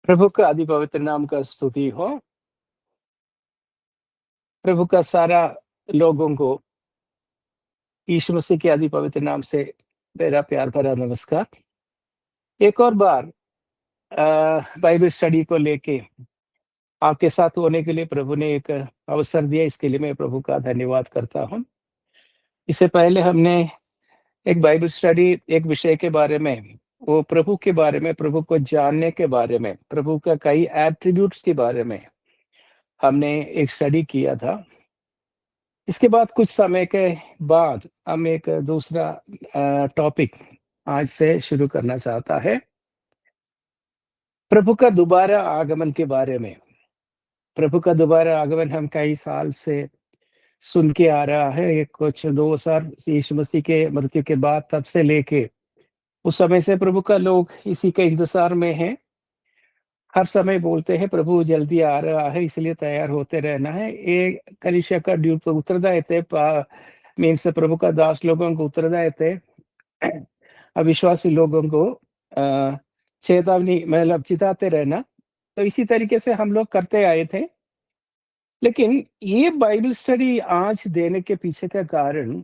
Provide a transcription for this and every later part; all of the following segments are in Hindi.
प्रभु का आदि पवित्र नाम का स्तुति हो। प्रभु का सारा लोगों को यीशु मसीह के आदि पवित्र नाम से मेरा प्यार भरा नमस्कार। एक और बार बाइबल स्टडी को लेके आपके साथ होने के लिए प्रभु ने एक अवसर दिया, इसके लिए मैं प्रभु का धन्यवाद करता हूँ। इससे पहले हमने एक बाइबल स्टडी एक विषय के बारे में, वो प्रभु के बारे में, प्रभु को जानने के बारे में, प्रभु का कई एट्रीब्यूट्स के बारे में हमने एक स्टडी किया था। इसके बाद कुछ समय के बाद हम एक दूसरा टॉपिक आज से शुरू करना चाहता है, प्रभु का दोबारा आगमन के बारे में। प्रभु का दोबारा आगमन हम कई साल से सुन के आ रहा है। ये कुछ 2000 यीशु मसीह के मृत्यु के बाद तब से लेके उस समय से प्रभु का लोग इसी के इंतजार में हैं। हर समय बोलते हैं प्रभु जल्दी आ रहा है, इसलिए तैयार होते रहना है। ये कलीसिया का ड्यूट उत्तरदायित्व थे, मीन्स प्रभु का दास लोगों को उत्तरदायित्व थे अविश्वासी लोगों को चेतावनी मतलब चिताते रहना। तो इसी तरीके से हम लोग करते आए थे। लेकिन ये बाइबल स्टडी आज देने के पीछे का कारण,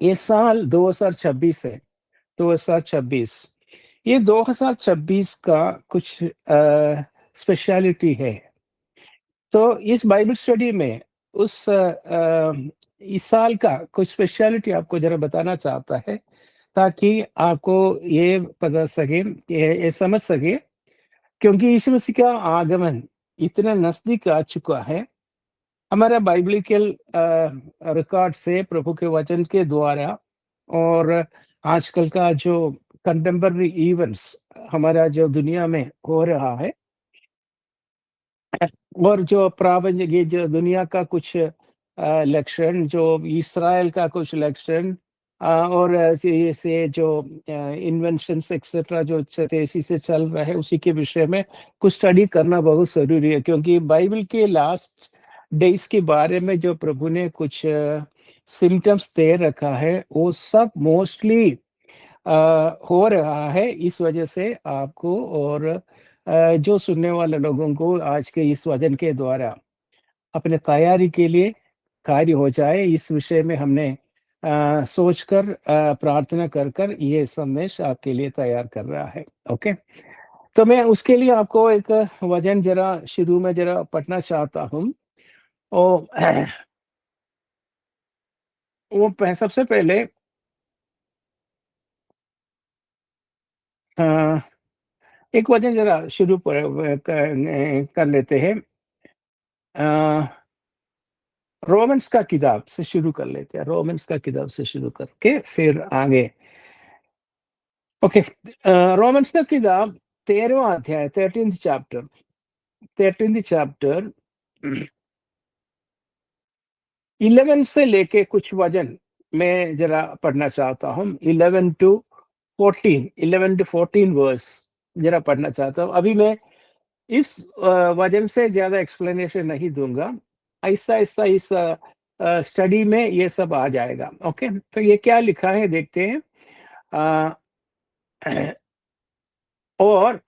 ये साल 2026 है, 2026। ये 2026 का कुछ स्पेशलिटी है। तो इस बाइबल स्टडी में इस साल का कुछ स्पेशलिटी आपको जरा बताना चाहता है, ताकि आपको ये पता सके, ये समझ सके, क्योंकि यीशु मसीह का आगमन इतना नजदीक आ चुका है। हमारा बाइबलिकल रिकॉर्ड से, प्रभु के वचन के द्वारा, और आजकल का जो कंटेम्पररी इवेंट्स हमारा जो दुनिया में हो रहा है, और जो प्रापंचिक ये जो दुनिया का कुछ लक्षण, जो इस्राएल का कुछ लक्षण, और ऐसे जो इन्वेंशंस एक्सेट्रा जो तेजी से चल रहा है, उसी के विषय में कुछ स्टडी करना बहुत जरूरी है। क्योंकि बाइबल के लास्ट डेज के बारे में जो प्रभु ने कुछ सिम्टम्स दे रखा है, वो सब मोस्टली हो रहा है। इस वजह से आपको और जो सुनने वाले लोगों को आज के इस वचन के द्वारा अपने तैयारी के लिए कार्य हो जाए, इस विषय में हमने सोचकर प्रार्थना कर ये संदेश आपके लिए तैयार कर रहा है। ओके, तो मैं उसके लिए आपको एक वचन जरा शुरू में जरा पढ़ना चाहता हूँ। और वो सबसे पहले एक वचन जरा शुरू कर लेते हैं। रोमन्स का किताब से शुरू कर लेते हैं, रोमन्स का किताब से शुरू करके फिर आगे। ओके, रोमन्स का किताब 13वां अध्याय, 13th चैप्टर 11 से लेके कुछ वचन मैं जरा पढ़ना चाहता हूँ। 11 to 14 वर्स जरा पढ़ना चाहता हूँ। अभी मैं इस वजन से ज्यादा एक्सप्लेनेशन नहीं दूंगा, ऐसा ऐसा इस स्टडी में ये सब आ जाएगा। ओके, तो ये क्या लिखा है देखते हैं। और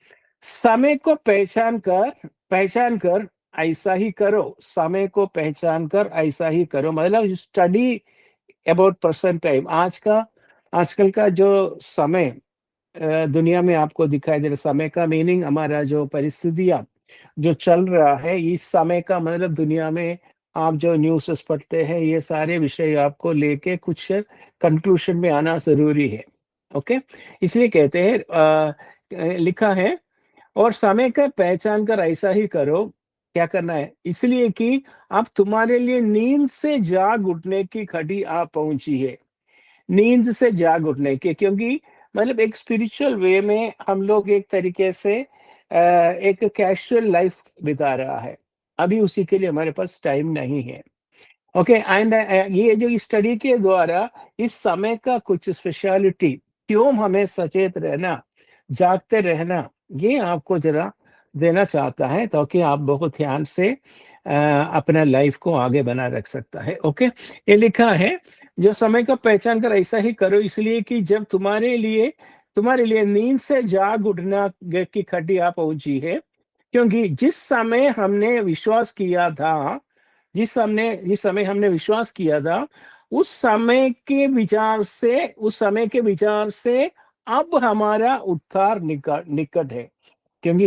समय को पहचान कर ऐसा ही करो, समय को पहचान कर ऐसा ही करो, मतलब स्टडी अबाउट प्रेजेंट टाइम। आजकल का जो समय दुनिया में आपको दिखाई दे रहा, समय का मीनिंग हमारा जो परिस्थितियां जो चल रहा है, इस समय का मतलब दुनिया में आप जो न्यूज़ पढ़ते हैं, ये सारे विषय आपको लेके कुछ कंक्लूजन में आना जरूरी है। ओके, इसलिए कहते हैं, लिखा है, और समय का पहचान कर ऐसा ही करो। क्या करना है? इसलिए कि अब तुम्हारे लिए नींद से जाग उठने की घड़ी आ पहुंची है। नींद से जाग उठने के, क्योंकि मतलब एक स्पिरिचुअल वे में हम लोग एक तरीके से एक कैजुअल लाइफ बिता रहा है। अभी उसी के लिए हमारे पास टाइम नहीं है। ओके, एंड ये जो स्टडी के द्वारा इस समय का कुछ स्पेशलिटी, क्यों हमें सचेत रहना, जागते रहना, ये आपको जरा देना चाहता है, ताकि आप बहुत ध्यान से अपना लाइफ को आगे बना रख सकता है। ओके, ये लिखा है, जो समय का पहचान कर ऐसा ही करो, इसलिए कि जब तुम्हारे लिए तुम्हारे लिए नींद से जाग उठना की घटिया पहुंची है, क्योंकि जिस समय हमने विश्वास किया था, उस समय के विचार से अब हमारा उद्धार निकट निकट है। क्योंकि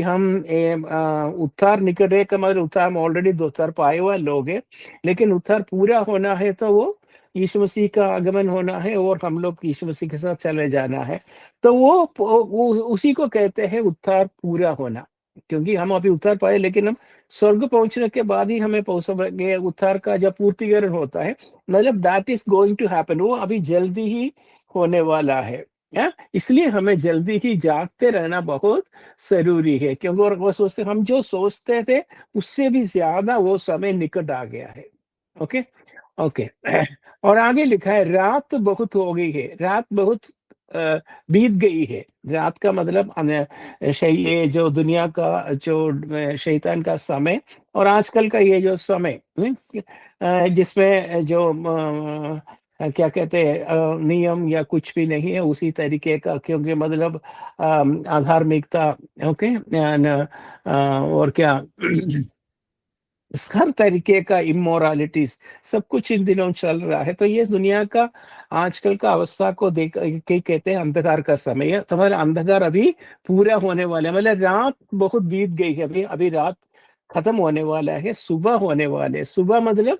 उद्धार निकट है का मतलब उद्धार हम ऑलरेडी उद्धार पाए हुए लोग हैं, लेकिन उद्धार पूरा होना है तो वो यीशु मसीह का आगमन होना है और हम लोग यीशु मसीह के साथ चले जाना है। तो वो उसी को कहते हैं उद्धार पूरा होना। क्योंकि हम अभी उद्धार पाए, लेकिन हम स्वर्ग पहुंचने के बाद ही हमें पहुंचेंगे। उद्धार का जब पूर्तिकरण होता है, मतलब that is going to happen, वो अभी जल्दी ही होने वाला है। इसलिए हमें जल्दी ही जागते रहना बहुत ज़रूरी है, क्योंकि और हम जो सोचते थे उससे भी ज़्यादा वो समय निकट आ गया है। Okay, okay. और आगे लिखा है रात बहुत हो गई है, रात बहुत बीत गई है। रात का मतलब ये जो दुनिया का जो शैतान का समय और आजकल का ये जो समय, जिसमें जो क्या कहते हैं, नियम या कुछ भी नहीं है उसी तरीके का, क्योंकि मतलब अधार्मिकता। ओके, और क्या हर तरीके का इमोरालिटीज सब कुछ इन दिनों चल रहा है। तो ये दुनिया का आजकल का अवस्था को देख के कहते हैं अंधकार का समय है। तो मतलब अंधकार अभी पूरा होने वाला है, मतलब रात बहुत बीत गई है, अभी अभी रात खत्म होने वाला है, सुबह होने वाले। सुबह मतलब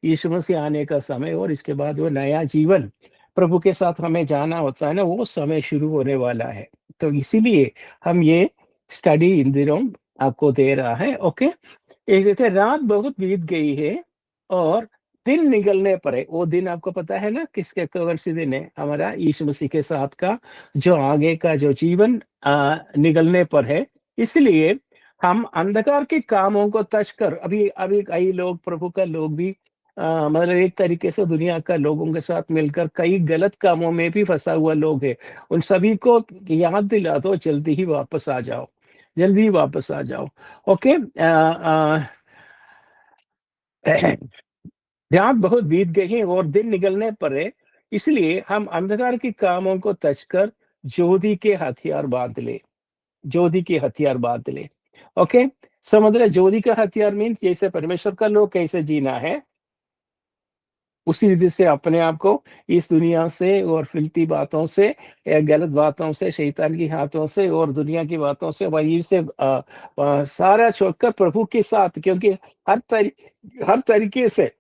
यीशु मसीह आने का समय, और इसके बाद वो नया जीवन प्रभु के साथ हमें जाना होता है ना, वो समय शुरू होने वाला है। तो इसीलिए हम ये स्टडी इन दिनों आपको दे रहा है। ओके, एक कहते हैं रात बहुत बीत गई है और दिन निकलने पर है। वो दिन आपको पता है ना किसके, कौन सी दिन है? हमारा यीशु मसीह के साथ का जो आगे का जो जीवन निकलने पर है। इसलिए हम अंधकार के कामों को तज कर, अभी अभी कई लोग प्रभु का लोग भी मतलब एक तरीके से दुनिया का लोगों के साथ मिलकर कई गलत कामों में भी फंसा हुआ लोग है। उन सभी को याद दिला दो, जल्दी ही वापस आ जाओ, जल्दी ही वापस आ जाओ। ओके, रात बहुत बीत गई है और दिन निकलने पर है। इसलिए हम अंधकार के कामों को तज कर ज्योति के हथियार बांध ले, ज्योति के हथियार बांध ले। ओके, समझ ज्योति का हथियार मीन जैसे परमेश्वर का लोग कैसे जीना है, उसी रीति से अपने आप को इस दुनिया से और फिल्ती बातों से या गलत बातों से, शैतान की हाथों से और दुनिया की बातों से, वही से सारा छोड़कर प्रभु के साथ, क्योंकि हर तरीके से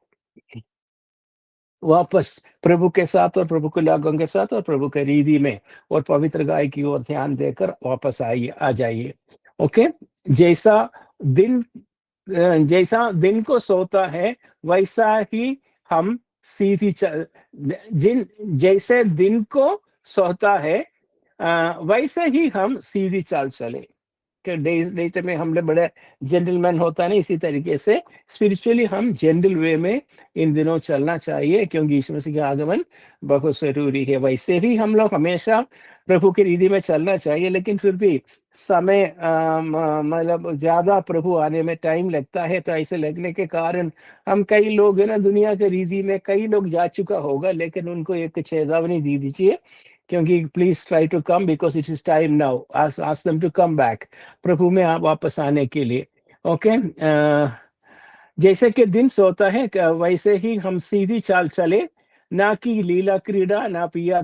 वापस प्रभु के साथ और प्रभु के लोगों के साथ और प्रभु के रीति में और पवित्र गाय की ओर ध्यान देकर वापस आइए, आ जाइए। ओके, जैसा दिन जैसा दिन को सोता है वैसा ही हम सीधी जिन जैसे दिन को सोता है वैसे ही हम सीधी चाल चले। कि डे में हम लोग बड़े जेंटलमैन होता है ना, इसी तरीके से स्पिरिचुअली हम जेंटल वे में इन दिनों चलना चाहिए, क्योंकि यीशु मसीह का आगमन बहुत जरूरी है। वैसे भी हम लोग हमेशा प्रभु की रीति में चलना चाहिए, लेकिन फिर भी समय मतलब ज्यादा प्रभु आने में टाइम लगता है। तो ऐसे लगने के कारण हम कई लोग है ना, दुनिया के रीति में कई लोग जा चुका होगा, लेकिन उनको एक चेतावनी दी दीजिए, क्योंकि please try to come because it is time now, ask them to come back, प्रभु में आप वापस आने के लिए। ओके, जैसे कि दिन सोता है वैसे ही हम सीधी चाल चले, ना कि लीला क्रीड़ा, ना पिया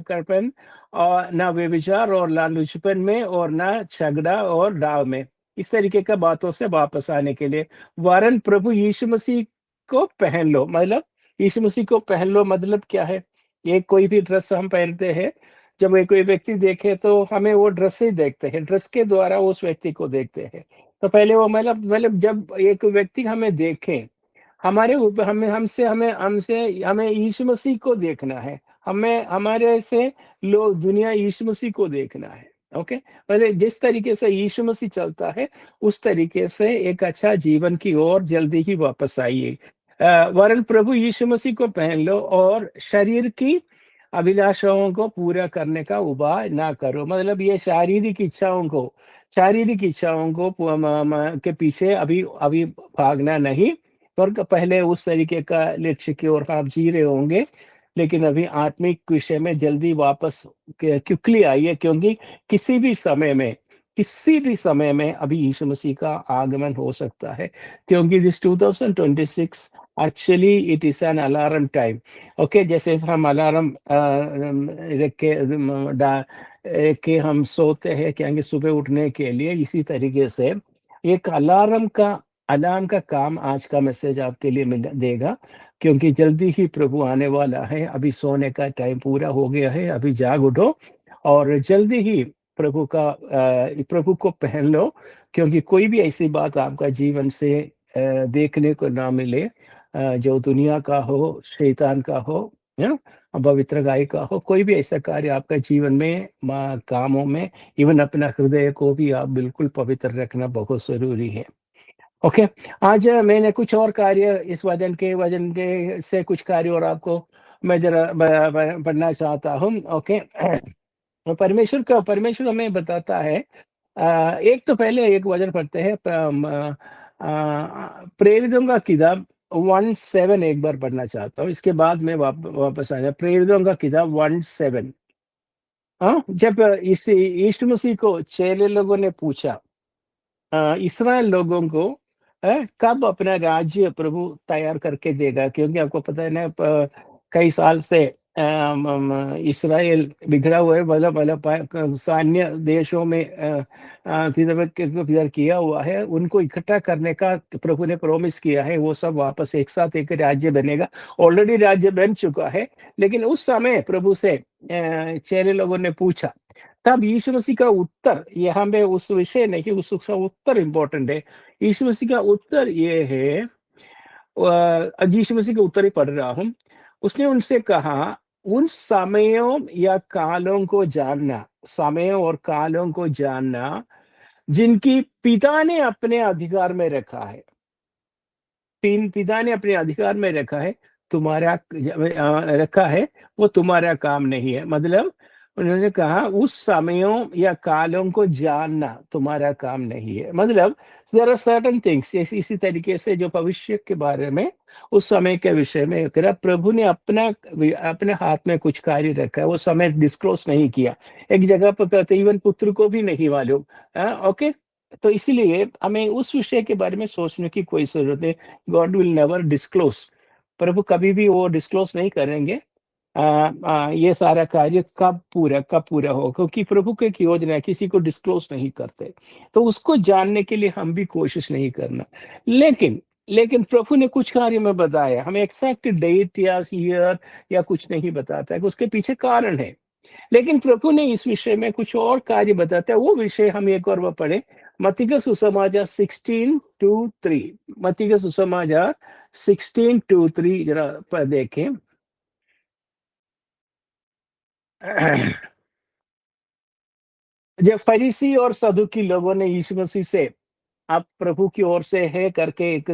करपन, और ना व्यभिचार और लालूचपन में, और ना झगड़ा और डाव में, इस तरीके का बातों से वापस आने के लिए वरन प्रभु यीशु मसीह को पहन लो। मतलब यीशु मसीह को पहन लो मतलब क्या है? ये कोई भी ड्रेस हम पहनते हैं, जब कोई व्यक्ति देखे तो हमें वो ड्रेस से ही देखते हैं, ड्रेस के द्वारा उस व्यक्ति को देखते हैं। तो पहले वो मतलब जब एक व्यक्ति हमें देखे, हमारे ऊपर हमें हमसे हमें हमसे हमें यीशु मसीह को देखना है। हमें हमारे से लोग दुनिया यीशु मसीह को देखना है। ओके, पहले जिस तरीके से यीशु मसीह चलता है उस तरीके से एक अच्छा जीवन की ओर जल्दी ही वापस आइए। वरन प्रभु यीशु मसीह को पहन लो और शरीर की अभिलाषाओं को पूरा करने का उपाय ना करो। मतलब ये शारीरिक इच्छाओं को के पीछे अभी अभी भागना नहीं, पर पहले उस तरीके का लक्ष्य की ओर आप जी रहे होंगे लेकिन अभी आत्मिक विषय में जल्दी वापस क्विकली आइए, क्योंकि किसी भी समय में अभी यीशु मसीह का आगमन हो सकता है, क्योंकि this 2026 actually it is an alarm time. Okay, जैसे हम अलार्म रख के हम सोते हैं क्या सुबह उठने के लिए, इसी तरीके से एक अलार्म का काम आज का मैसेज आपके लिए मिल देगा, क्योंकि जल्दी ही प्रभु आने वाला है। अभी सोने का टाइम पूरा हो गया है, अभी जाग उठो और जल्दी ही प्रभु को पहन लो, क्योंकि कोई भी ऐसी बात आपका जीवन से देखने को ना मिले जो दुनिया का हो, शैतान का हो, या पवित्र गाय का हो। कोई भी ऐसा कार्य आपका जीवन में कामों में, इवन अपना हृदय को भी आप बिल्कुल पवित्र रखना बहुत जरूरी है। ओके, आज मैंने कुछ और कार्य इस वजन के से कुछ कार्य और आपको मैं जरा पढ़ना चाहता हूँ। ओके, परमेश्वर हमें बताता है। एक तो पहले एक वचन पढ़ते हैं, प्रेरितों का किताब 1:7 एक बार पढ़ना चाहता हूँ, इसके बाद मैं वापस आ जाए। प्रेरितों का किताब 1:7। हाँ, जब यीशु मसीह को चेले लोगों ने पूछा, इस्राएल लोगों को कब अपना राज्य प्रभु तैयार करके देगा, क्योंकि आपको पता है ना, कई साल से इस्राएल बिगड़ा हुआ है, मतलब अन्य देशों में इधर किया हुआ है। उनको इकट्ठा करने का प्रभु ने प्रॉमिस किया है, वो सब वापस एक साथ एक राज्य बनेगा। ऑलरेडी राज्य बन चुका है, लेकिन उस समय प्रभु से चेले लोगों ने पूछा, तब यीशु मसीह का उत्तर, यहाँ पे उस विषय नहीं, उसका उत्तर इंपॉर्टेंट है। यीशु मसीह का उत्तर ये है, यीशु मसीह का उत्तर ही पढ़ रहा हूँ। उसने उनसे कहा, उन समयों या कालों को जानना, समयों और कालों को जानना जिनकी पिता ने अपने अधिकार में रखा है, पिता ने अपने अधिकार में रखा है, रखा है, वो तुम्हारा काम नहीं है। मतलब उन्होंने कहा उस समयों या कालों को जानना तुम्हारा काम नहीं है। मतलब देयर आर सर्टेन थिंग्स, इसी तरीके से जो भविष्य के बारे में, उस समय के विषय में करा, प्रभु ने अपने हाथ में कुछ कार्य रखा है, वो समय डिस्क्लोज नहीं किया। एक जगह पर कहते इवन पुत्र को भी नहीं मालूम। ओके, तो इसलिए हमें उस विषय के बारे में सोचने की कोई जरूरत है। गॉड विल नेवर डिस्क्लोज, प्रभु कभी भी वो डिस्क्लोज नहीं करेंगे ये सारा कार्य कब पूरा हो, क्योंकि प्रभु की एक योजना है, किसी को डिस्क्लोज नहीं करते, तो उसको जानने के लिए हम भी कोशिश नहीं करना। लेकिन लेकिन प्रभु ने कुछ कार्य में बताया, हमें एक्सैक्ट डेट या ईयर या कुछ नहीं बताता है, उसके पीछे कारण है। लेकिन प्रभु ने इस विषय में कुछ और कार्य बताता है, वो विषय हम एक और वो पढ़े। मत्ती का सुसमाचार 16:2-3, मत्ती का सुसमाचार 16:2-3 जरा देखें। जब फरीसी और सदुकी लोगों ने यीशु मसीह से, आप प्रभु की ओर से है करके एक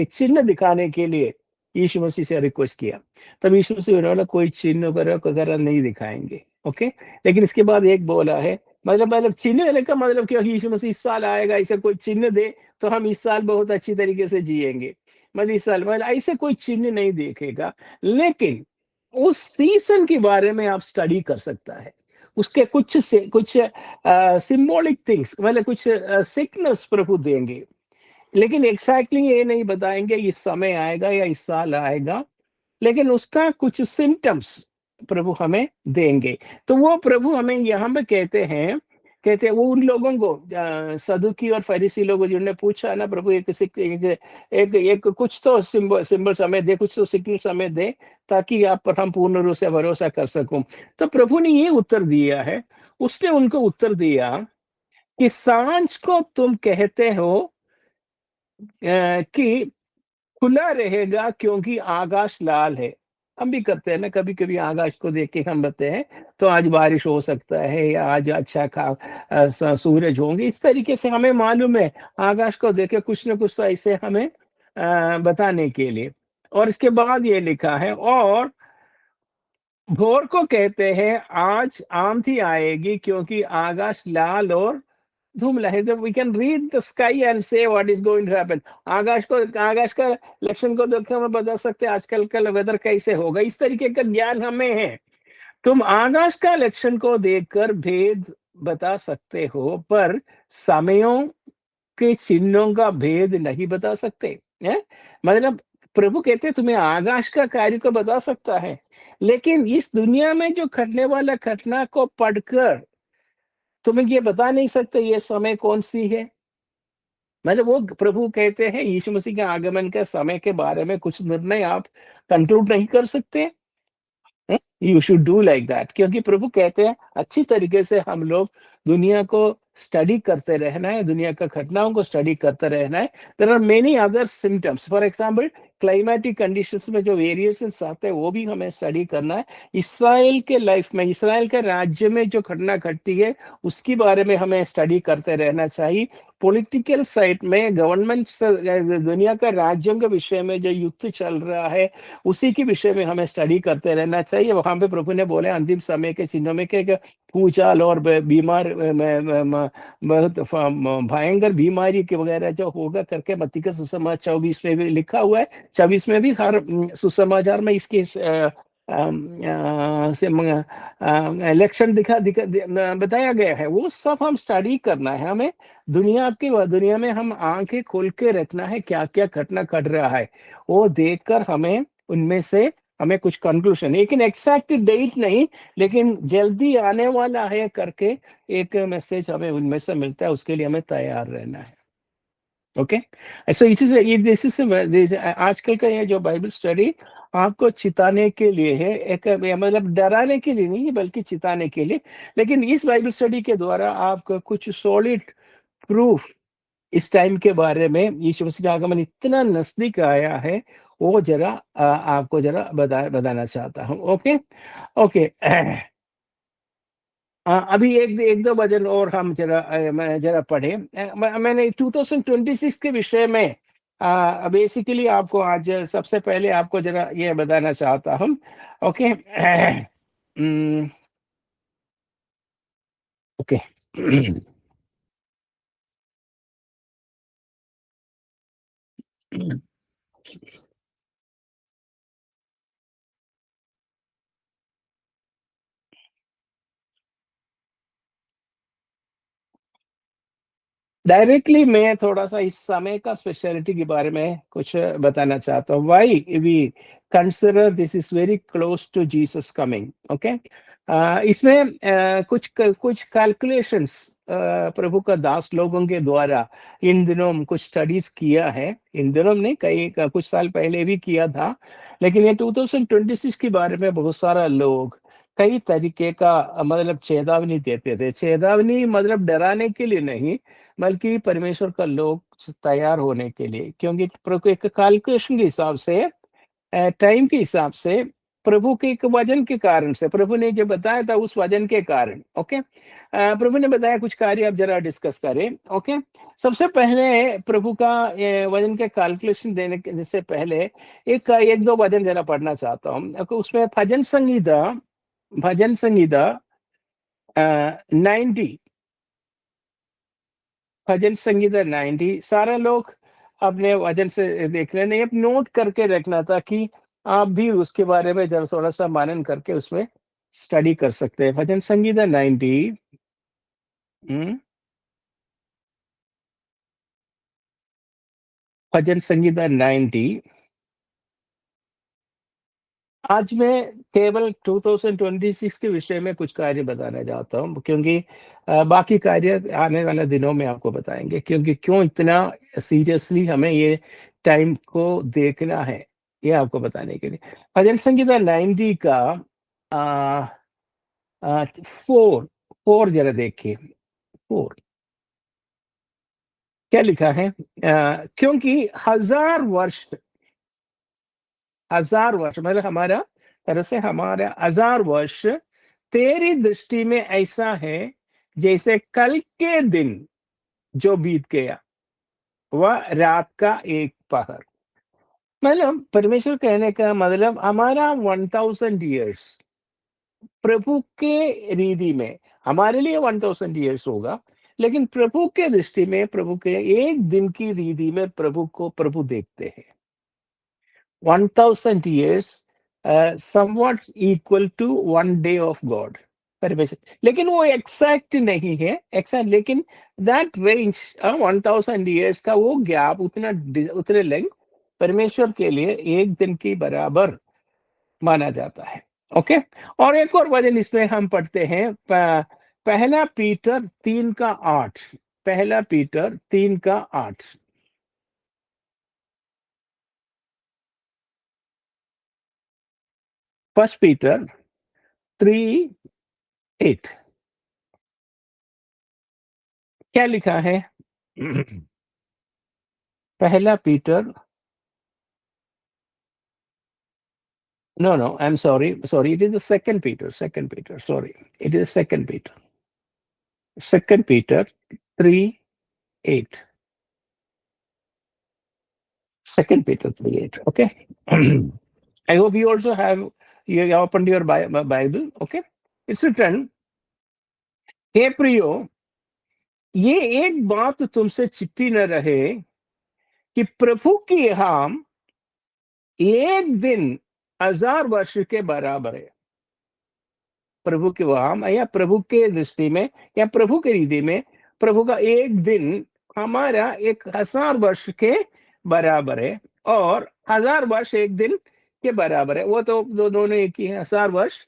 चिन्ह दिखाने के लिए यीशु मसीह से रिक्वेस्ट किया, तब यीशु मसीह उन्होंने कोई चिन्ह वगैरह वगैरह नहीं दिखाएंगे। ओके, लेकिन इसके बाद एक बोला है, मतलब चिन्ह देने का मतलब क्या, यीशु मसीह इस साल आएगा, ऐसे कोई चिन्ह दे तो हम इस साल बहुत अच्छी तरीके से जिएंगे। मतलब इस साल मतलब ऐसे कोई चिन्ह नहीं देखेगा, लेकिन उस सीजन के बारे में आप स्टडी कर सकता है। उसके कुछ सिंबॉलिक थिंग्स, मतलब कुछ सिग्नल्स प्रभु देंगे, लेकिन एग्जैक्टली ये नहीं बताएंगे इस समय आएगा या इस साल आएगा, लेकिन उसका कुछ सिम्टम्स प्रभु हमें देंगे। तो वो प्रभु हमें यहाँ पे कहते हैं वो उन लोगों को, सदुकी और फरीसी लोगों जिन्होंने पूछा ना, प्रभु एक कुछ तो सिंबल समय दे, कुछ तो सिग्नल समय दे, ताकि आप पर हम पूर्ण रूप से भरोसा कर सकूं। तो प्रभु ने ये उत्तर दिया है, उसने उनको उत्तर दिया कि सांझ को तुम कहते हो कि खुला रहेगा, क्योंकि आकाश लाल है। हम भी करते हैं ना, कभी कभी आकाश को देख के हम बताते हैं तो आज बारिश हो सकता है, या आज अच्छा सूरज होंगे, इस तरीके से हमें मालूम है। आकाश को देख के कुछ ना कुछ तो ऐसे हमें बताने के लिए। और इसके बाद ये लिखा है, और भोर को कहते हैं आज आंधी आएगी, क्योंकि आकाश लाल और धूमला है, जब we can read the sky and say what is going to happen. आकाश का लक्षण को देख के हमें बता सकते हैं आजकल का वेदर कैसे होगा, इस तरीके का ज्ञान हमें है। तुम आकाश का लक्षण को देखकर भेद बता सकते हो, पर समयों के चिन्हों का भेद नहीं बता सकते हैं। मतलब प्रभु कहते हैं तुम्हें आकाश का कार्य को बता सकता है, लेकिन इस दुनिया में जो घटने वाला घटना को पढ़कर तुम्हें ये बता नहीं सकते ये समय कौन सी है। मतलब वो प्रभु कहते हैं यीशु मसीह के आगमन के समय के बारे में कुछ निर्णय आप कंक्लूड नहीं कर सकते। You should do like that, क्योंकि प्रभु कहते हैं अच्छी तरीके से हम लोग दुनिया को स्टडी करते रहना है, दुनिया का घटनाओं को स्टडी करते रहना है। There are many other symptoms, for example climatic conditions में जो वेरिएशंस आते हैं वो भी हमें स्टडी करना है। इसराइल के लाइफ में, इसराइल के राज्य में जो घटना घटती है उसके बारे में हमें स्टडी करते रहना चाहिए। पॉलिटिकल साइड में गवर्नमेंट, दुनिया का राज्यों के विषय में जो युद्ध चल रहा है उसी के विषय में हमें स्टडी करते रहना चाहिए। वहां पे प्रभु ने बोले अंतिम समय के चिन्हों में के भूचाल और बीमार बहुत भयंकर बीमारी के वगैरह जो होगा करके मत्ती का सुसमाचार 24 में भी लिखा हुआ है। 24 में भी हर सुसमाचार में इसके लक्षण बताया गया है। वो सब हम स्टडी करना है हमें। दुनिया में हम आंखें खोल के रखना है, क्या क्या घटना घट रहा है वो देखकर हमें उनमें से हमें कुछ कंक्लूजन, लेकिन एग्जैक्ट डेट नहीं, लेकिन जल्दी आने वाला है करके एक मैसेज हमें उनमें से मिलता है, उसके लिए हमें तैयार रहना है। Okay, so it is this is आजकल का ये जो बाइबल स्टडी आपको चिताने के लिए है, एक मतलब डराने के लिए नहीं बल्कि चिताने के लिए। लेकिन इस बाइबल स्टडी के द्वारा आपको कुछ सॉलिड प्रूफ इस टाइम के बारे में, यीशु मसीह का आगमन इतना नजदीक आया है, वो जरा आपको जरा बताना चाहता हूँ। ओके ओके अभी एक एक दो वचन और हम जरा मैं जरा पढ़े। मैंने 2026 के विषय में बेसिकली आपको आज सबसे पहले आपको जरा ये बताना चाहता हूँ। ओके ओके डायरेक्टली मैं थोड़ा सा इस समय का स्पेशलिटी के बारे में कुछ बताना चाहता हूँ। Why we consider this is very close to Jesus coming. Okay, इसमें कुछ कैलकुलेशंस प्रभु का दास लोगों के द्वारा इन दिनों कुछ स्टडीज किया है। इन दिनों नहीं, कुछ साल पहले भी किया था, लेकिन ये 2026 के बारे में बहुत सारा लोग कई तरीके का मतलब चेतावनी देते थे। चेतावनी मतलब डराने के लिए नहीं, बल्कि परमेश्वर का लोग तैयार होने के लिए, क्योंकि प्रभु एक कैलकुलेशन के हिसाब से, टाइम के हिसाब से, प्रभु के एक वजन के कारण से, प्रभु ने जो बताया था उस वजन के कारण। ओके, प्रभु ने बताया कुछ कार्य आप जरा डिस्कस करें। ओके, सबसे पहले प्रभु का वजन के कैलकुलेशन देने से पहले एक एक दो वजन जरा पढ़ना चाहता हूँ। उसमें भजन संगीता 90, भजन संगीता 90 सारे लोग अपने वजन से देख रहे नहीं, अब नोट करके रखना था कि आप भी उसके बारे में जरा थोड़ा सा मानन करके उसमें स्टडी कर सकते हैं। भजन संगीता 90। भजन संगीता 90। आज मैं केवल 2026 के विषय में कुछ कार्य बताना चाहता हूँ, क्योंकि बाकी कार्य आने वाले दिनों में आपको बताएंगे, क्योंकि क्यों इतना सीरियसली हमें ये टाइम को देखना है, ये आपको बताने के लिए। भजन संगीता 90 का आ, फोर फोर जरा देखिए। फोर क्या लिखा है? क्योंकि 1000 वर्ष, 1000 वर्ष मतलब हमारा तरह से हमारा 1000 वर्ष तेरी दृष्टि में ऐसा है जैसे कल के दिन जो बीत गया वह रात का एक पहर। मतलब परमेश्वर कहने का मतलब हमारा 1000 ईयर्स प्रभु के रीति में हमारे लिए 1000 ईयर्स होगा, लेकिन प्रभु के दृष्टि में, प्रभु के एक दिन की रीति में प्रभु को प्रभु देखते हैं। 1000 years somewhat equal to 1 day of God, परमेश्वर। लेकिन वो एग्जैक्ट नहीं है, एग्जैक्ट, लेकिन दैट रेंज 1000 years का वो गैप, उतने लेंथ परमेश्वर के लिए एक दिन की बराबर माना जाता है। ओके। और एक और वचन इसमें हम पढ़ते हैं, पहला पीटर 3:8। पहला पीटर 3:8। फर्स्ट पीटर 3:8 क्या लिखा है? पहला Peter, no no, I am sorry, sorry, it is the second Peter, second Peter, sorry, it is second Peter, second Peter 3:8, second Peter 3:8. Okay. I hope you also have, you opened your Bible. Okay. It's written, हे प्रियो, ये एक बात तुमसे छिपी न रहे कि प्रभु की हम एक दिन 1000 वर्ष के बराबर है। प्रभु के हम या प्रभु के दृष्टि में या प्रभु के रीति में प्रभु का एक दिन हमारा 1000 वर्ष के बराबर है, और 1000 वर्ष एक दिन के बराबर है। वो तो दोनों एक ही है। 1000 वर्ष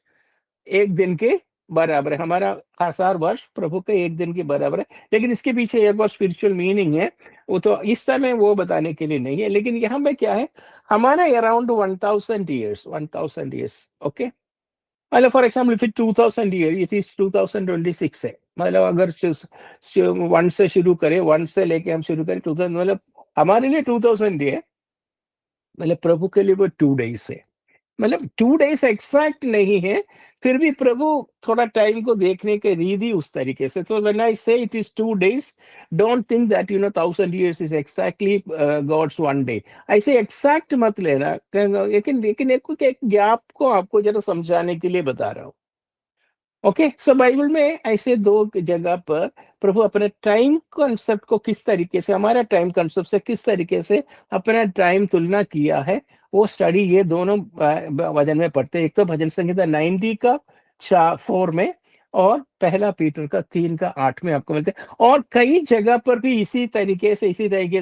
एक दिन के बराबर है। हमारा 1000 वर्ष प्रभु के एक दिन के बराबर है। लेकिन इसके पीछे एक और स्पिरिचुअल मीनिंग है, वो तो इस समय वो बताने के लिए नहीं है। लेकिन यहाँ पे क्या है, हमारा अराउंड 1000 ईयर्स, 1000 ईयर्स। ओके। मतलब फॉर एग्जाम्पल फिर 2000 ईयर, इट इज 2026 है। मतलब अगर 1 से शुरू करें, 1 से लेके हम शुरू करें 2000, मतलब हमारे लिए 2000 है, मतलब प्रभु के लिए वो 2 डेज है। मतलब 2 डेज एग्जैक्ट नहीं है, फिर भी प्रभु थोड़ा टाइम को देखने के रीति उस तरीके से। तो when I say it is 2 days, don't think that 1000 years is exactly God's 1 day। ऐसे एग्जैक्ट मत लेना। लेकिन लेकिन एक गैप को आपको जरा समझाने के लिए बता रहा हूँ। ओके। सो बाइबल में ऐसे 2 जगह पर प्रभु अपने टाइम कॉन्सेप्ट को किस तरीके से, हमारा टाइम कॉन्सेप्ट से किस तरीके से अपना टाइम तुलना किया है, वो स्टडी ये दोनों वचन में पढ़ते हैं। एक तो भजन संहिता 90 का 4 में, और पहला पीटर का 3:8 में आपको मिलते हैं। और कई जगह पर भी इसी तरीके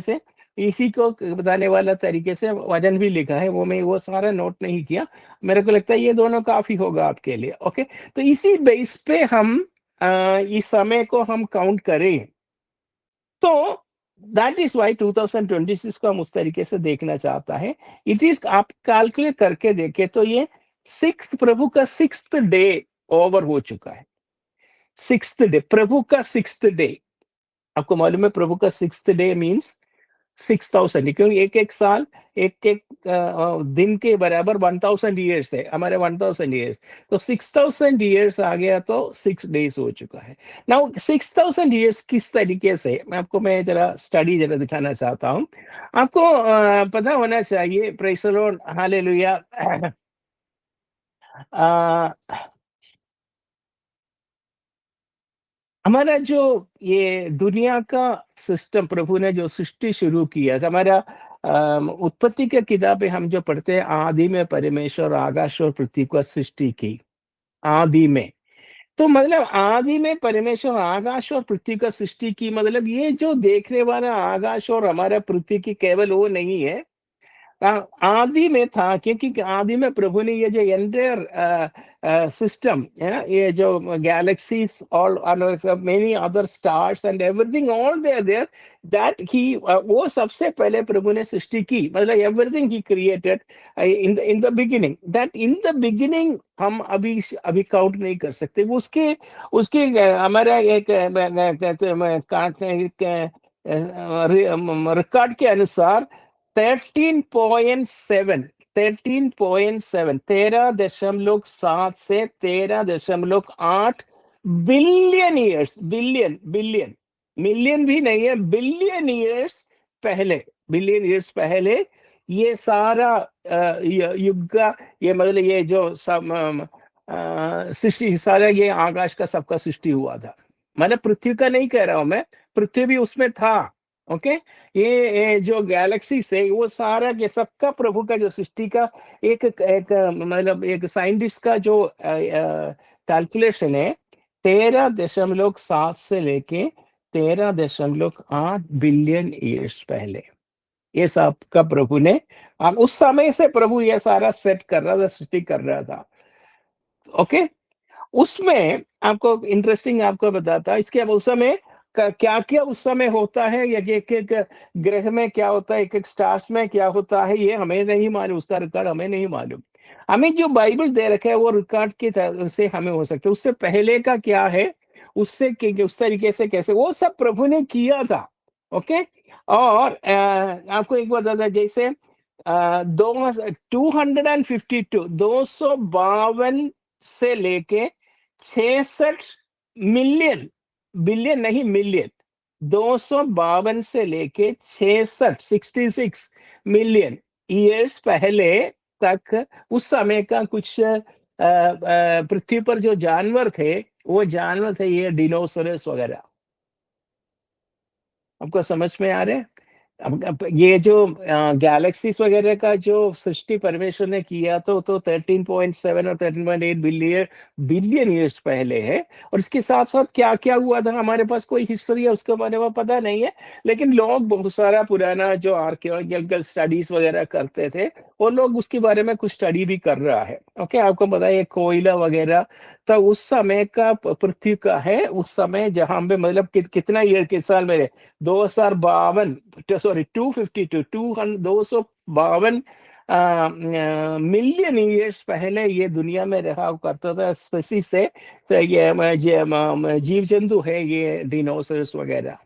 से इसी को बताने वाला तरीके से वचन भी लिखा है। वो सारा नोट नहीं किया। मेरे को लगता है ये दोनों काफी होगा आपके लिए। ओके। तो इसी बेस पे हम इस समय को हम काउंट करें, तो दैट इज वाई 2026 को हम उस तरीके से देखना चाहता है। इट इज, आप कैलकुलेट करके देखें तो ये प्रभु का 6th डे ओवर हो चुका है। 6th डे, प्रभु का 6th डे। आपको मालूम है प्रभु का 6th डे मीन्स 6000, क्योंकि एक एक साल एक एक दिन के बराबर 1000 ईयर्स है। हमारे 1000 ईयर्स, तो 6000 ईयर्स आ गया तो 6 डेज हो चुका है। नाउ 6000 ईयर्स किस तरीके से, मैं जरा स्टडी जरा दिखाना चाहता हूँ आपको। पता होना चाहिए, प्रेज़ द लॉर्ड, हालेलुया। हमारा जो ये दुनिया का सिस्टम, प्रभु ने जो सृष्टि शुरू किया था, हमारा उत्पत्ति के किताबें हम जो पढ़ते हैं, आदि में परमेश्वर आकाश और पृथ्वी को सृष्टि की। आदि में, तो मतलब आदि में परमेश्वर आकाश और पृथ्वी का सृष्टि की, मतलब ये जो देखने वाला आकाश और हमारा पृथ्वी की केवल वो नहीं है, आदि में था। क्योंकि आदि में प्रभु ने ये जो एंटायर सिस्टम है ना, ये जो galaxies, all many other stars and everything, all there that he, वो सबसे पहले प्रभु ने सृष्टि की। मतलब everything he created in the beginning. That in the beginning हम अभी काउंट नहीं कर सकते। उसके उसके हमारा एक रिकॉर्ड के अनुसार 13.7, 13.7, 13.7 से 13.8 billion years, billion billion, million भी नहीं है, बिलियन ईयर्स पहले, बिलियन ईयर्स पहले ये सारा युग का, ये मतलब ये जो सब सृष्टि, सारा ये आकाश का सबका सृष्टि हुआ था। मतलब पृथ्वी का नहीं कह रहा हूं मैं, पृथ्वी भी उसमें था। ओके, ये जो गैलेक्सी से वो सारा के सबका प्रभु का जो सृष्टि का एक एक मतलब एक साइंटिस्ट का जो कैलकुलेशन है, 13.7 से लेके 13.8 बिलियन ईयर्स पहले ये सब का प्रभु ने, अब उस समय से प्रभु ये सारा सेट कर रहा था, सृष्टि कर रहा था। ओके, उसमें आपको इंटरेस्टिंग आपको बताता है इसके, अब उस समय क्या क्या उस समय होता है, या एक एक ग्रह में क्या होता है, एक एक स्टार्स में क्या होता है, ये हमें नहीं मालूम, उसका रिकॉर्ड हमें नहीं मालूम। हमें जो बाइबल दे रखा है वो रिकॉर्ड की तरह से हमें हो सकता है, उससे पहले का क्या है, उससे उस तरीके से कैसे वो सब प्रभु ने किया था। ओके, और आपको एक बात बता, जैसे 252 से लेके 66 मिलियन, बिलियन नहीं मिलियन, 252 से लेके 66 मिलियन ईयर्स पहले तक उस समय का कुछ पृथ्वी पर जो जानवर थे, वो जानवर थे ये डिनोसोरस वगैरह। आपको समझ में आ रहे हैं? अब ये जो गैलेक्सीज वगैरह का जो सृष्टि परमेश्वर ने किया तो 13.7 और 13.8 बिलियन बिलियन ईयर्स पहले है। और इसके साथ साथ क्या क्या हुआ था, हमारे पास कोई हिस्ट्री है उसके बारे में पता नहीं है, लेकिन लोग बहुत सारा पुराना जो आर्कियोलॉजिकल स्टडीज वगैरह करते थे, वो लोग उसके बारे में कुछ स्टडी भी कर रहा है। ओके, आपको पता है ये कोयला वगैरह तो उस समय का पृथ्वी का है, उस समय जहां पे मतलब कितना ईयर के साल में 2052, सॉरी 252 मिलियन ईयर्स पहले ये दुनिया में रहा करता था स्पेसीज से। तो ये जीव जंतु है ये डिनोसरस वगैरह,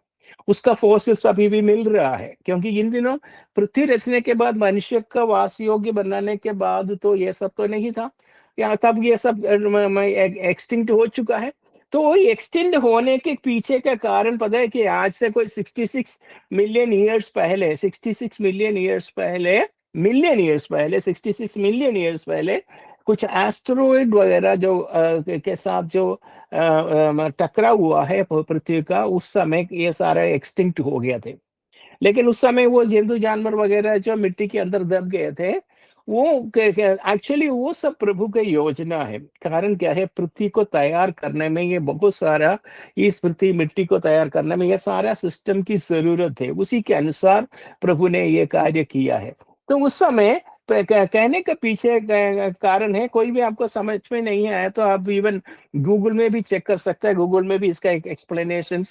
उसका फॉसिल्स अभी भी मिल रहा है, क्योंकि इन दिनों पृथ्वी रचने के बाद मनुष्य का वास योग्य बनाने के बाद तो ये सब तो नहीं था, या तब ये सब एक्सटिंक्ट हो चुका है। तो वही एक्सटेंड होने के पीछे का कारण पता है कि आज से कोई 66 मिलियन ईयर्स पहले, 66 मिलियन ईयर्स पहले, मिलियन ईयर्स पहले, 66 मिलियन ईयर्स पहले कुछ एस्टेरॉइड वगैरह जो के साथ जो टकराव हुआ है पृथ्वी का, उस समय ये सारे एक्सटिंक्ट हो गया थे। लेकिन उस समय वो जंतु जानवर वगैरह जो मिट्टी के अंदर दब गए थे, वो एक्चुअली वो सब प्रभु की योजना है। कारण क्या है, पृथ्वी को तैयार करने में ये बहुत सारा, इस पृथ्वी मिट्टी को तैयार करने में ये सारा सिस्टम की जरूरत है, उसी के अनुसार प्रभु ने ये कार्य किया है। तो उस समय कहने के पीछे कारण है, कोई भी आपको समझ में नहीं आया तो आप इवन गूगल में भी चेक कर सकते हैं, गूगल में भी इसका एक एक्सप्लेनेशन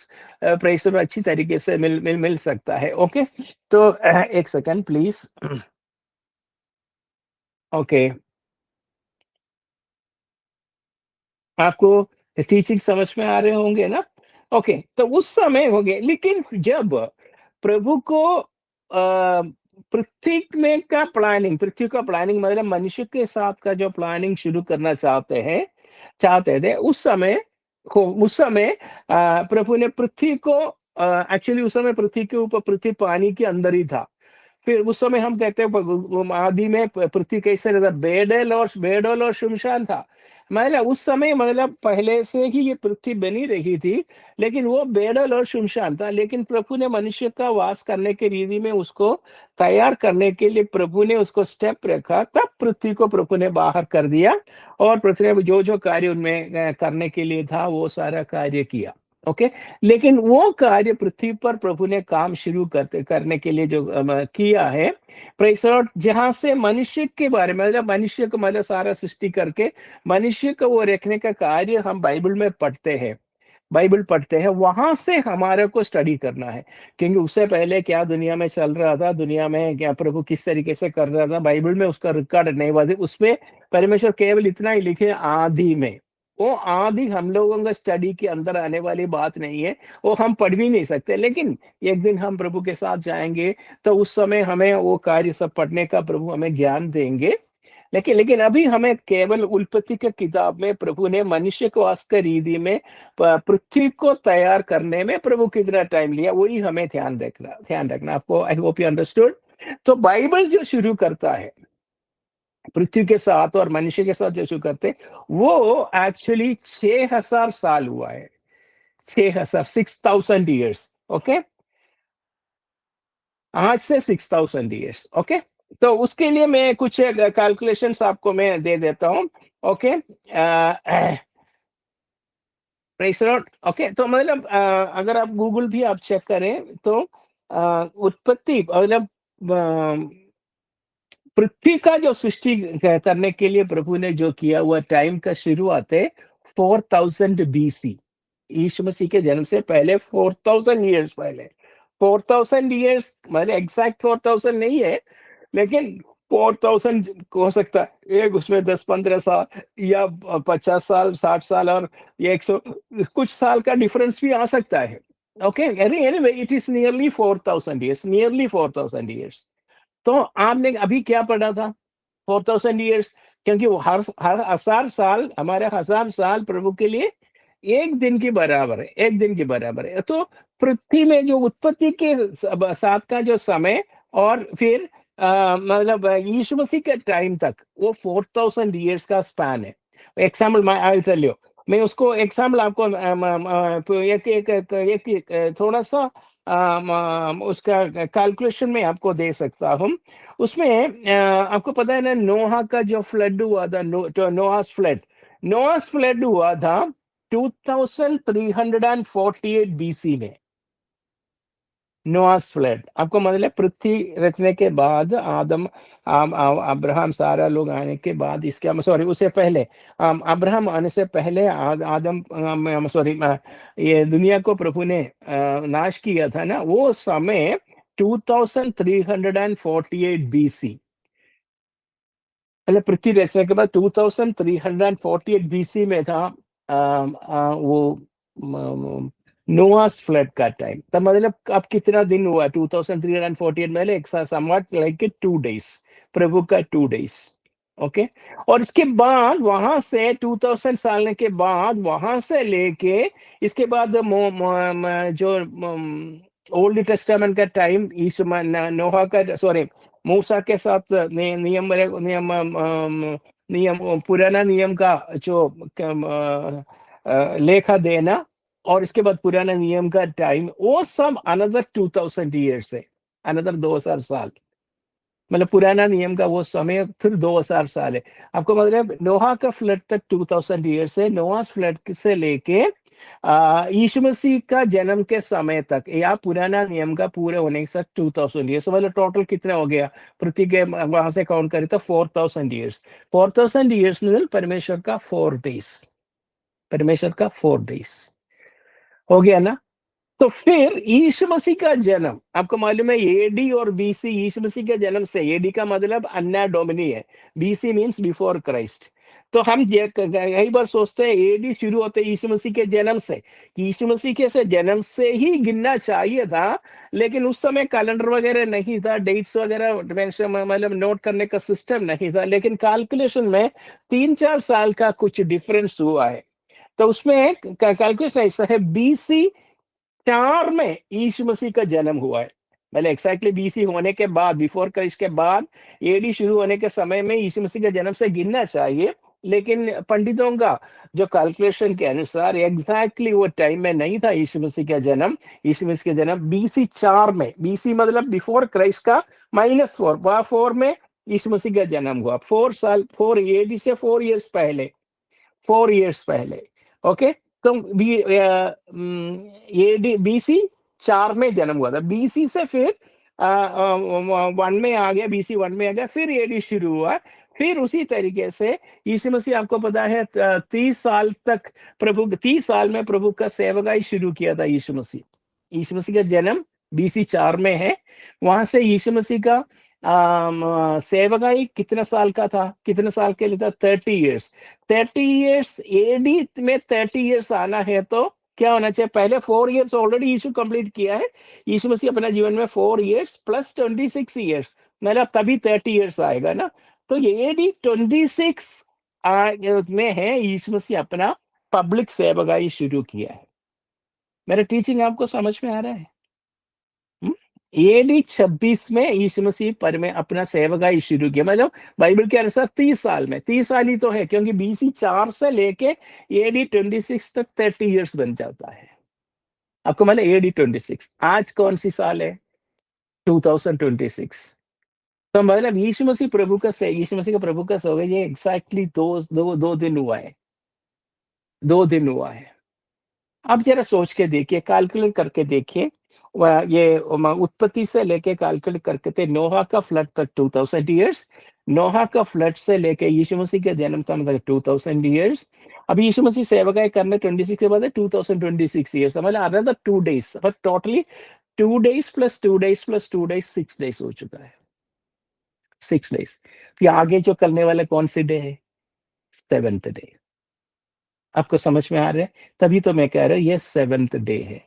प्रेशर अच्छी तरीके से मिल सकता है। ओके, तो एक सेकंड प्लीज। ओके, आपको टीचिंग समझ में आ रहे होंगे ना? ओके, तो उस समय हो गए, लेकिन जब प्रभु को पृथ्वी में का प्लानिंग, पृथ्वी का प्लानिंग मतलब मनुष्य के साथ का जो प्लानिंग शुरू करना चाहते थे उस समय प्रभु ने पृथ्वी को, एक्चुअली उस समय पृथ्वी के ऊपर, पृथ्वी पानी के अंदर ही था। फिर उस समय हम कहते हैं आदि में पृथ्वी कैसे रहता, बेडल और शुमशान था। मतलब उस समय मतलब पहले से ही ये पृथ्वी बनी रही थी, लेकिन वो बेडल और शुमशान था। लेकिन प्रभु ने मनुष्य का वास करने के रीति में उसको तैयार करने के लिए प्रभु ने उसको स्टेप रखा, तब पृथ्वी को प्रभु ने बाहर कर दिया, और पृथ्वी में जो जो कार्य उनमें करने के लिए था वो सारा कार्य किया। ओके, लेकिन वो कार्य पृथ्वी पर प्रभु ने काम शुरू करने के लिए जो किया है, प्रेस लॉर्ड, जहां से मनुष्य के बारे में, मतलब मनुष्य को मतलब सारा सृष्टि करके मनुष्य को वो रखने का कार्य हम बाइबल में पढ़ते हैं, बाइबल पढ़ते हैं, वहां से हमारे को स्टडी करना है। क्योंकि उससे पहले क्या दुनिया में चल रहा था, दुनिया में क्या प्रभु किस तरीके से कर रहा था, बाइबल में उसका रिकॉर्ड नहीं हुआ। उसमें परमेश्वर केवल इतना ही लिखे आदि में, वो आदि हम लोगों का स्टडी के अंदर आने वाली बात नहीं है, वो हम पढ़ भी नहीं सकते। लेकिन एक दिन हम प्रभु के साथ जाएंगे, तो उस समय हमें वो कार्य सब पढ़ने का प्रभु हमें ज्ञान देंगे। लेकिन लेकिन अभी हमें केवल उत्पत्ति के किताब में प्रभु ने मनुष्य को आस्कर रीति में पृथ्वी को तैयार करने में प्रभु कितना टाइम लिया, वही हमें ध्यान रखना। आपको, आई होप यू अंडरस्टूड। तो बाइबल जो शुरू करता है पृथ्वी के साथ और मनुष्य के साथ जो शुरू करते, वो एक्चुअली 6000 साल हुआ है। 6,000, 6,000 ईयर्स। ओके, आज से 6,000 ईयर्स। ओके, तो उसके लिए मैं कुछ कैलकुलेशंस आपको मैं दे देता हूँ। Okay, press Lord. ओके, तो मतलब अगर आप गूगल भी आप चेक करें तो उत्पत्ति मतलब पृथ्वी का जो सृष्टि करने के लिए प्रभु ने जो किया हुआ टाइम का शुरुआत है 4000 BC। यीशु मसीह के जन्म से पहले 4000 ईयर्स पहले। 4000 ईयर्स मतलब एग्जैक्ट 4000 नहीं है, लेकिन 4000 हो सकता है, एक उसमें 10-15 साल या 50 साल, 60 साल, और ये 100 कुछ साल का डिफरेंस भी आ सकता है। Okay, anyway it is nearly 4000 years, nearly 4000 years. तो आपने अभी क्या पढ़ा था? 4000 ईयर्स, क्योंकि वो हर 1000 साल, हमारे 1000 साल प्रभु के लिए एक दिन के बराबर है, एक दिन के बराबर है। तो पृथ्वी में जो उत्पत्ति के साथ का जो समय, और फिर मतलब यीशु मसीह के टाइम तक, वो 4000 ईयर्स का स्पैन है। एग्जाम्पल आई टेल यू, मैं उसको एग्जाम्पल आपको एक थोड़ा सा उसका कैलकुलेशन में आपको दे सकता हूँ। उसमें आपको पता है ना, नोहा का जो फ्लड हुआ था, नोहास फ्लड, नोहास फ्लड हुआ था 2348 BC में। नोआस फ्लड, आपको मतलब पृथ्वी रचने के बाद, आदम अब्राहम सारा लोग आने के बाद, इसके सॉरी उससे पहले, अब्राहम आने से पहले आदम सॉरी ये दुनिया को प्रभु ने नाश किया था ना, वो समय 2348 BC। मतलब पृथ्वी रचने के बाद 2348 BC में था वो नोआस फ्लड का टाइम। तब मतलब अब कितना दिन हुआ? 2348 में एक समवट लाइक 2 डेज, प्रभु का 2 डेज। ओके, और इसके बाद वहां से 2000 साल के बाद, वहां से लेके इसके बाद जो ओल्ड टेस्टामेंट का टाइम, नोहा का सॉरी मूसा के साथ नियम पुराना नियम का जो लेखा देना, और इसके बाद पुराना नियम का टाइम, वो सब अनदर 2000 ईयर्स है, अनदर 2000 साल। मतलब पुराना नियम का वो समय फिर 2000 साल है। आपको मतलब नोहा का फ्लड तक 2000 ईयर्स है, नोहा फ्लड से लेके यीशु मसीह का जन्म के समय तक, या पुराना नियम का पूरे होने के साथ 2000 ईयर्स। मतलब टोटल कितना हो गया पृथ्वी के वहां से काउंट करें तो 4000 ईयर्स। 4000 ईयर्स में परमेश्वर का 4 डेज, परमेश्वर का 4 डेज हो गया ना। तो फिर यीशु मसीह का जन्म, आपको मालूम है एडी और बीसी, यीशु मसीह के जन्म से, एडी का मतलब अन्ना डोमिनी है, बीसी मींस बिफोर क्राइस्ट। तो हम कई बार सोचते हैं एडी शुरू होते यीशु मसीह के जन्म से, यीशु मसीह के से जन्म से ही गिनना चाहिए था, लेकिन उस समय कैलेंडर वगैरह नहीं था, डेट्स वगैरह मतलब नोट करने का सिस्टम नहीं था, लेकिन कैलकुलेशन में 3-4 साल का कुछ डिफरेंस हुआ है। तो उसमें कैलकुलेशन ऐसा है, बीसी 4 में यीशु मसीह का जन्म हुआ है। मतलब एक्जैक्टली बीसी होने के बाद, बिफोर क्राइस्ट के बाद, एडी शुरू होने के समय में यीशु मसीह के जन्म से गिनना चाहिए, लेकिन पंडितों का जो कैलकुलेशन के अनुसार एग्जैक्टली वो टाइम में नहीं था यीशु मसीह का जन्म। यीशु मसीह का जन्म बीसी 4 में, बीसी मतलब बिफोर क्राइस्ट का -4, वहां 4 में यीशु मसीह का जन्म हुआ। 4 साल, 4 एडी से 4 ईयर्स पहले, 4 ईयर्स पहले। ओके, तो ये बीसी 4 में जन्म हुआ था, बीसी से फिर 1 में आ गया, बीसी 1 में आ गया, फिर एडी शुरू हुआ। फिर उसी तरीके से यीशु मसीह, आपको पता है 30 साल तक प्रभु, 30 साल में प्रभु का सेवकाई शुरू किया था यीशु मसीह। यीशु मसीह का जन्म बीसी 4 में है, वहां से यीशु मसीह का सेवकाई कितने साल का था, कितने साल के लिए था? 30 ईयर्स। 30 ईयर्स एडी में 30 ईयर्स आना है तो क्या होना चाहिए? पहले 4 ईयर्स ऑलरेडी यीशु कंप्लीट किया है, यीशु मसीह अपने जीवन में 4 ईयर्स प्लस 26 ईयर्स, मतलब तभी 30 ईयर्स आएगा ना। तो ये एडी 26 में है यीशु मसीह अपना पब्लिक सेवकाई शुरू किया है। मेरा टीचिंग आपको समझ में आ रहा है? एडी 26 में यीशु मसीह पर में अपना सेवकाई शुरू किया, मतलब बाइबल के अनुसार 30 साल में, 30 साल ही तो है, क्योंकि बीसी 4 से लेके एडी 26 तक 30 ईयर्स बन जाता है। आपको मतलब एडी 26। आज कौन सी साल है? 2026। तो मतलब यीशु मसीह का प्रभु का सो गए, ये एग्जैक्टली दो दिन हुआ है। 2 दिन हुआ है। अब जरा सोच के देखिए, कैलकुलेट करके देखिए। ये उत्पत्ति से लेके कैलकुलेट करके थे, नोहा का फ्लड तक 2000 ईयर्स। नोहा का फ्लड से लेके यीशु मसीह का जन्म तक मतलब 2000 ईयर्स। अभी यीशु मसीह सेवकाई करने 26 के बाद 2026 ईयर्स, मतलब another 2 days, but totally 2 days plus 2 days plus 2 days 6 days हो चुका है। 6 डेज। फिर आगे जो करने वाले कौन सी डे है? 7th day. आपको समझ में आ रहा है? तभी तो मैं कह रहा हूँ ये 7th डे है।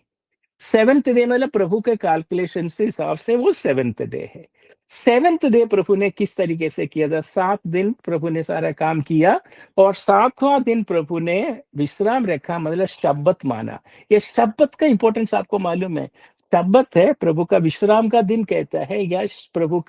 7th डे मतलब प्रभु के कैलकुलेशन से हिसाब से वो 7th डे है। 7th डे प्रभु ने किस तरीके से किया था? 7 दिन प्रभु ने सारा काम किया, और 7वां दिन प्रभु ने विश्राम रखा, मतलब शब्बत माना। ये शब्बत का इंपॉर्टेंस आपको मालूम है? शब्बत है प्रभु का विश्राम का दिन कहता है, या प्रभु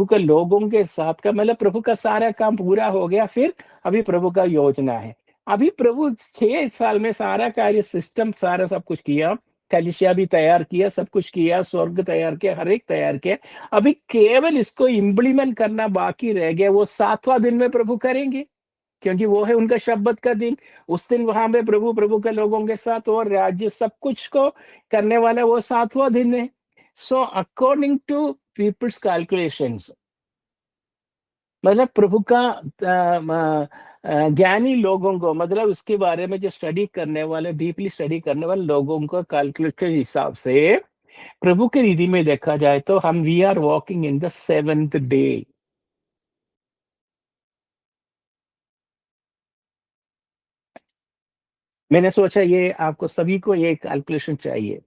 का लोगों के साथ का, मतलब प्रभु का सारा काम पूरा हो गया, फिर अभी प्रभु का योजना है। अभी प्रभु 6 साल में सारा कार्य सिस्टम सारा सब कुछ किया, कलिसिया भी तैयार किया, सब कुछ किया, स्वर्ग तैयार किया, हर एक तैयार किया। अभी केवल इसको इम्प्लीमेंट करना बाकी रह गया, वो 7वां दिन में प्रभु करेंगे, क्योंकि वो है उनका शब्बत का दिन। उस दिन वहां पे प्रभु के लोगों के साथ और राज्य सब कुछ को करने वाला वो 7वां दिन है। So according to people's calculations, मतलब प्रभु का ज्ञानी लोगों को, मतलब उसके बारे में जो स्टडी करने वाले, डीपली स्टडी करने वाले लोगों को कैलकुलेट के हिसाब से प्रभु के रीति में देखा जाए तो हम we are walking in the 7th day. मैंने सोचा ये आपको सभी को ये कैलकुलेशन चाहिए।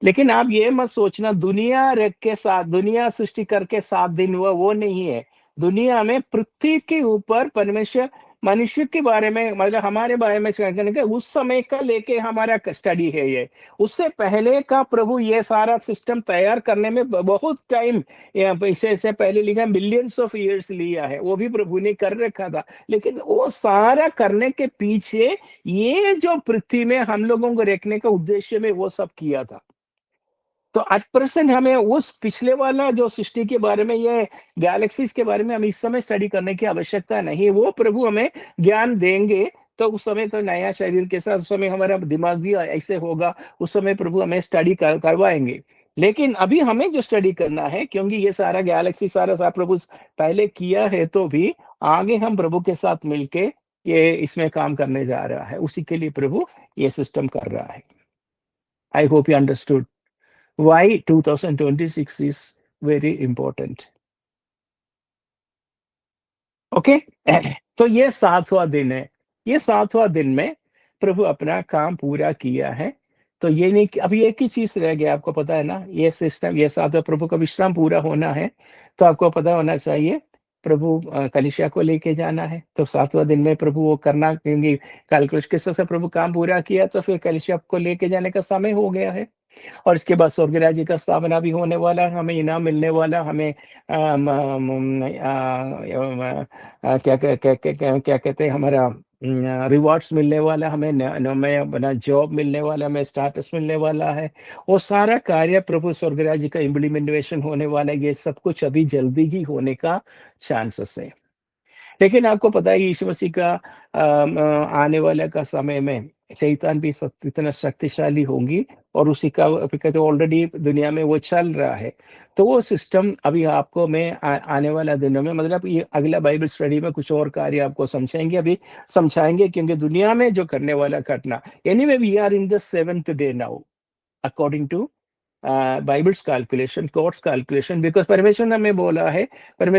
लेकिन आप ये मत सोचना दुनिया सृष्टि करके 7 दिन हुआ, वो नहीं है। दुनिया में पृथ्वी के ऊपर परमेश्वर मनुष्य के बारे में, मतलब हमारे बारे में कहने का उस समय का लेके हमारा स्टडी है ये। उससे पहले का प्रभु ये सारा सिस्टम तैयार करने में बहुत टाइम, पैसे से पहले लिखा मिलियंस ऑफ ईयर्स लिया है, वो भी प्रभु ने कर रखा था। लेकिन वो सारा करने के पीछे ये जो पृथ्वी में हम लोगों को रखने का उद्देश्य में वो सब किया था। तो एट प्रेजेंट हमें उस पिछले वाला जो सृष्टि के बारे में, ये गैलेक्सीज के बारे में हम इस समय स्टडी करने की आवश्यकता नहीं। वो प्रभु हमें ज्ञान देंगे, तो उस समय तो नया शरीर के साथ उस समय हमारा दिमाग भी ऐसे होगा, उस समय प्रभु हमें स्टडी करवाएंगे। लेकिन अभी हमें जो स्टडी करना है, क्योंकि ये सारा गैलेक्सी सारा प्रभु पहले किया है, तो भी आगे हम प्रभु के साथ मिलके ये इसमें काम करने जा रहा है, उसी के लिए प्रभु ये सिस्टम कर रहा है। I hope you understood why 2026 is very important. Okay. तो ये 7वां दिन है। ये 7वां दिन में प्रभु अपना काम पूरा किया है। तो ये नहीं कि अभी एक ही चीज रह गया, आपको पता है ना, ये सिस्टम, ये 7वां प्रभु का विश्राम पूरा होना है। तो आपको पता होना चाहिए, प्रभु कलिसिया को लेके जाना है, तो 7वां दिन में प्रभु वो करना, क्योंकि कल कृष्ण से प्रभु काम पूरा किया, तो फिर कलिसिया को लेके जाने का समय हो गया है। और इसके बाद स्वर्ग राज्य का स्थापना भी होने वाला है, हमें इनाम मिलने वाला, हमें क्या कहते हैं, हमारा रिवॉर्ड्स मिलने वाला, हमें हमें अपना जॉब मिलने वाला, हमें स्टेटस मिलने वाला है। वो सारा कार्य प्रभु स्वर्ग राज्य का इम्प्लीमेंटेशन होने वाला है। ये सब कुछ अभी जल्दी ही होने का चांसेस है। लेकिन आपको पता है यीशु मसीह का आने वाले का समय में शैतान भी इतना शक्तिशाली होंगी, और उसी का कहते ऑलरेडी दुनिया में वो चल रहा है। तो वो सिस्टम अभी आपको मैं आने वाला दिनों में, मतलब ये अगला बाइबल स्टडी में कुछ और कार्य आपको समझाएंगे, अभी समझाएंगे, क्योंकि दुनिया में जो करने वाला घटना, anyway we are in the 7th day now, according to Bible's calculation, God's calculation, because परमेश्वर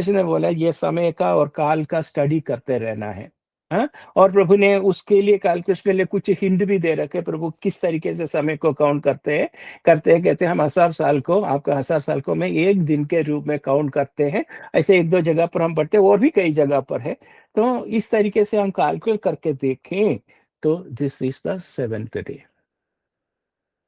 ने बोला ये समय का और काल का स्टडी करते रहना है। हाँ? और प्रभु ने उसके लिए कैलकुलेशन के लिए कुछ हिंट भी दे रखे, प्रभु किस तरीके से समय को काउंट करते हैं कहते हैं हम 1000 साल को, आपका 1000 साल को मैं एक दिन के रूप में काउंट करते हैं। ऐसे एक दो जगह पर हम पढ़ते हैं, और भी कई जगह पर है। तो इस तरीके से हम कैलकुलेट करके देखें, तो this is the 7th day.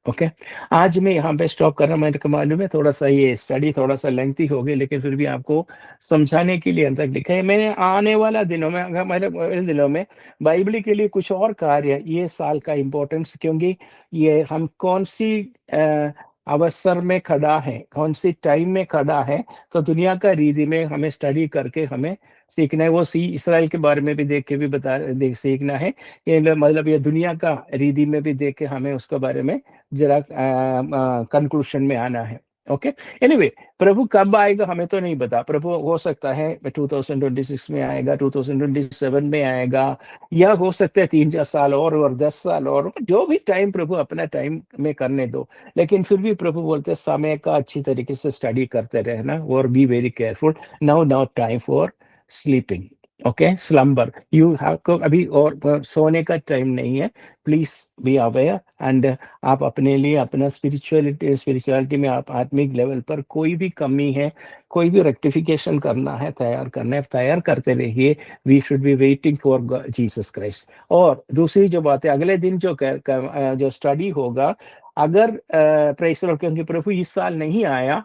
Okay. आज मैं यहाँ पे स्टॉप कर रहा हूँ, मेरे को मालूम है थोड़ा सा ये स्टडी थोड़ा सा लेंथी हो गई, लेकिन फिर भी आपको समझाने के लिए अंत तक लिखा है मैंने। आने वाला दिनों में, अगर मेरे दिनों में बाइबल के लिए कुछ और कार्य, ये साल का इम्पोर्टेंस, क्योंकि ये हम कौन सी अवसर में खड़ा है, कौन सी टाइम में खड़ा है, तो दुनिया का रीति में हमें स्टडी करके हमें सीखना है। वो इसराइल के बारे में भी देख के भी सीखना है। ये मतलब ये दुनिया का रीति में भी देख के हमें उसके बारे में जरा कंक्लूशन में आना है। ओके। एनीवे, प्रभु कब आएगा हमें तो नहीं पता। प्रभु हो सकता है 2026 में आएगा, 2027 में आएगा, या हो सकता है 3-4 साल और 10 साल और, जो भी टाइम प्रभु अपना टाइम में करने दो। लेकिन फिर भी प्रभु बोलते हैं समय का अच्छी तरीके से स्टडी करते रहना, और be very careful. Now not time for sleeping. Okay, slumber you have को अभी और सोने का टाइम नहीं है। प्लीज बी अवेयर एंड आप अपने लिए अपना स्पिरिचुअलिटी में आप आत्मिक लेवल पर कोई भी कमी है, कोई भी रेक्टिफिकेशन करना है, तैयार करते रहिए। We should be waiting for Jesus Christ. और दूसरी जो बात है, अगले दिन जो स्टडी होगा, अगर प्रेस, क्योंकि प्रभु इस साल नहीं आया,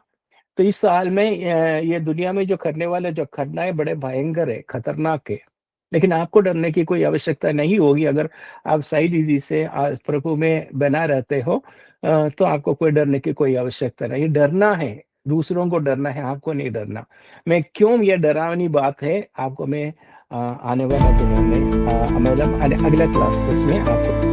तो इस साल में ये दुनिया में जो करने वाले जो घटनाएं बड़े भयंकर है, खतरनाक है। लेकिन आपको डरने की कोई आवश्यकता नहीं होगी, अगर आप सही रीति से प्रभु में बना रहते हो, तो आपको कोई डरने की कोई आवश्यकता नहीं। डरना है, दूसरों को डरना है, आपको नहीं डरना। मैं क्यों, ये डरावनी बात है आपको मैं आने वाले दिनों में मतलब अगले क्लासेस में आपको